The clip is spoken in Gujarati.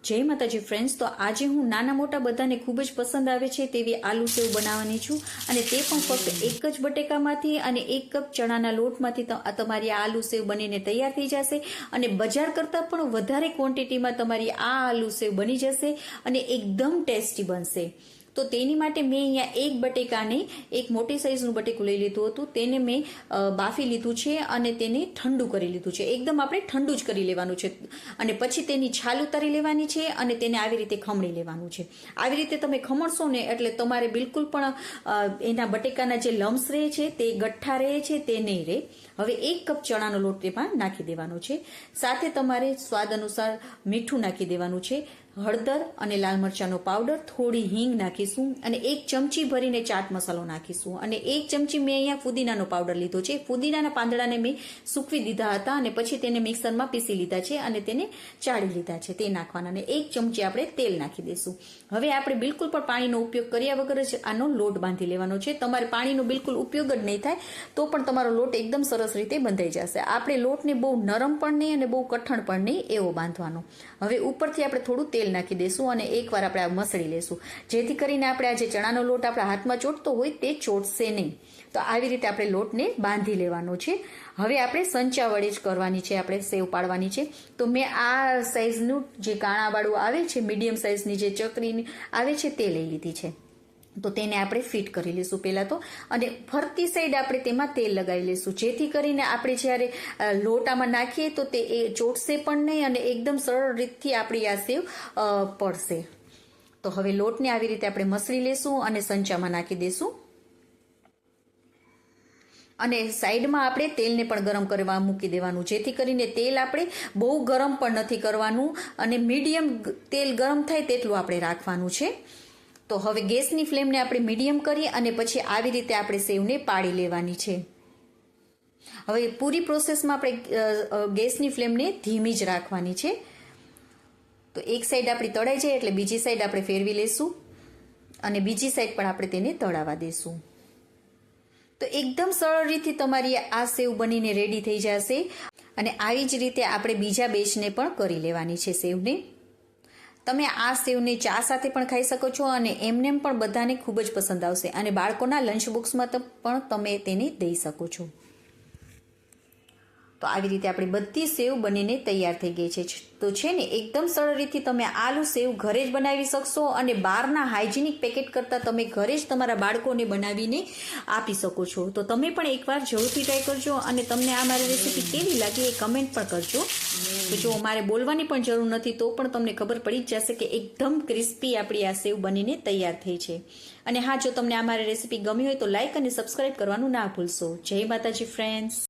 જય માતાજી ફ્રેન્ડ્સ, તો આજે હું નાના મોટા બધાને ખૂબ જ પસંદ આવે છે તેવી આલુ સેવ બનાવવાની છું અને તે પણ ફક્ત એક જ બટેકામાંથી અને 1 કપ ચણાના લોટમાંથી તમારી આ આલુ સેવ બનીને તૈયાર થઈ જશે અને બજાર કરતાં પણ વધારે ક્વોન્ટિટીમાં તમારી આ આલુ સેવ બની જશે અને એકદમ ટેસ્ટી બનશે। તો તેની માટે મેં અહીંયા એક બટેકાને એક મોટી સાઈઝનું બટેકું લઈ લીધું હતું, તેને મેં બાફી લીધું છે અને તેને ઠંડુ કરી લીધું છે। એકદમ આપણે ઠંડુ જ કરી લેવાનું છે અને પછી તેની છાલ ઉતારી લેવાની છે અને તેને આવી રીતે ખમણી લેવાનું છે। આવી રીતે તમે ખમણશો ને એટલે તમારે બિલકુલ પણ એના બટેકાના જે લમ્સ રહે છે તે ગઠ્ઠા રહે છે તે નહીં રહે। હવે 1 કપ ચણાનો લોટ તેમાં નાખી દેવાનો છે, સાથે તમારે સ્વાદ અનુસાર મીઠું નાખી દેવાનું છે, હળદર અને લાલ મરચાંનો પાવડર, થોડી હિંગ નાખીશું અને 1 ચમચી ભરીને ચાટ મસાલો નાખીશું અને 1 ચમચી મેં અહીંયા ફુદીનાનો પાવડર લીધો છે। ફુદીનાના પાંદડાને મેં સૂકવી દીધા હતા અને પછી તેને મિક્સરમાં પીસી લીધા છે અને તેને ચાળી લીધા છે, તે નાખવાના અને 1 ચમચી આપણે તેલ નાખી દઈશું। હવે આપણે બિલકુલ પણ પાણીનો ઉપયોગ કર્યા વગર જ આનો લોટ બાંધી લેવાનો છે। તમારે પાણીનો બિલકુલ ઉપયોગ જ નહીં થાય તો પણ તમારો લોટ એકદમ સરસ રીતે બંધાઈ જશે। આપણે લોટને બહુ નરમ પણ નહીં અને બહુ કઠણ પણ નહીં એવો બાંધવાનો। હવે ઉપરથી આપણે થોડું તેલ નાખી દઈશું અને એકવાર આપણે આ મસળી લેશું, જેથી કરીને આપણે આ જે ચણાનો લોટ આપણા હાથમાં ચોટતો હોય તે ચોટશે નહીં। તો આવી રીતે આપણે લોટને બાંધી લેવાનો છે। હવે આપણે સંચા વડે જ કરવાની છે, આપણે સેવ પાડવાની છે। તો મેં આ સાઈઝનું જે કાણાવાળું આવે છે, મીડિયમ સાઈઝની જે ચકરીની આવે છે તે લઈ લીધી છે। તો તેને આપણે ફિટ કરી લઈશું પહેલાં તો, અને ફરતી સાઈડ આપણે તેમાં તેલ લગાવી લઈશું, જેથી કરીને આપણે જ્યારે લોટામાં નાખીએ તો તે ચોટશે પણ નહીં અને એકદમ સરળ રીતથી આપણી આ સેવ પડશે। તો હવે લોટને આવી રીતે આપણે મસળી લેશું અને સંચામાં નાખી દઈશું અને સાઈડમાં આપણે તેલને પણ ગરમ કરવા મૂકી દેવાનું, જેથી કરીને તેલ આપણે બહુ ગરમ પણ નથી કરવાનું અને મીડિયમ તેલ ગરમ થાય તેટલું આપણે રાખવાનું છે। તો હવે ગેસની ફ્લેમને આપણે મીડિયમ કરી અને પછી આવી રીતે આપણે સેવને પાડી લેવાની છે। હવે પૂરી પ્રોસેસમાં આપણે ગેસની ફ્લેમને ધીમી જ રાખવાની છે। તો એક સાઈડ આપણી તળાઈ જાય એટલે બીજી સાઈડ આપણે ફેરવી લઈશું અને બીજી સાઈડ પણ આપણે તેને તળાવવા દઈશું। તો એકદમ સરળ રીતે તમારી આ સેવ બનીને રેડી થઈ જશે અને આવી જ રીતે આપણે બીજા બેચને પણ કરી લેવાની છે સેવને। તમે આ સેવને ચા સાથે પણ ખાઈ શકો છો અને એમનેમ પણ બધાને ખૂબ જ પસંદ આવશે અને બાળકોના લંચ બોક્સમાં પણ તમે તેને દઈ શકો છો। તો આવી રીતે આપણી બધી સેવ બનીને તૈયાર થઈ ગઈ છે। તો છે ને એકદમ સરળ રીતે તમે આલુ સેવ ઘરે જ બનાવી શકશો અને બહારના હાઇજેનિક પેકેટ કરતાં તમે ઘરે જ તમારા બાળકોને બનાવીને આપી શકો છો। તો તમે પણ એકવાર જરૂરથી ટ્રાય કરજો અને તમને આ મારી રેસીપી કેવી લાગી એ કમેન્ટ પણ કરજો। તો જો મારે બોલવાની પણ જરૂર નથી તો પણ તમને ખબર પડી જ જશે કે એકદમ ક્રિસ્પી આપણી આ સેવ બનીને તૈયાર થઈ છે। અને હા, જો તમને આ મારી રેસીપી ગમી હોય તો લાઇક અને સબસ્ક્રાઇબ કરવાનું ના ભૂલશો। જય માતાજી ફ્રેન્ડ્સ।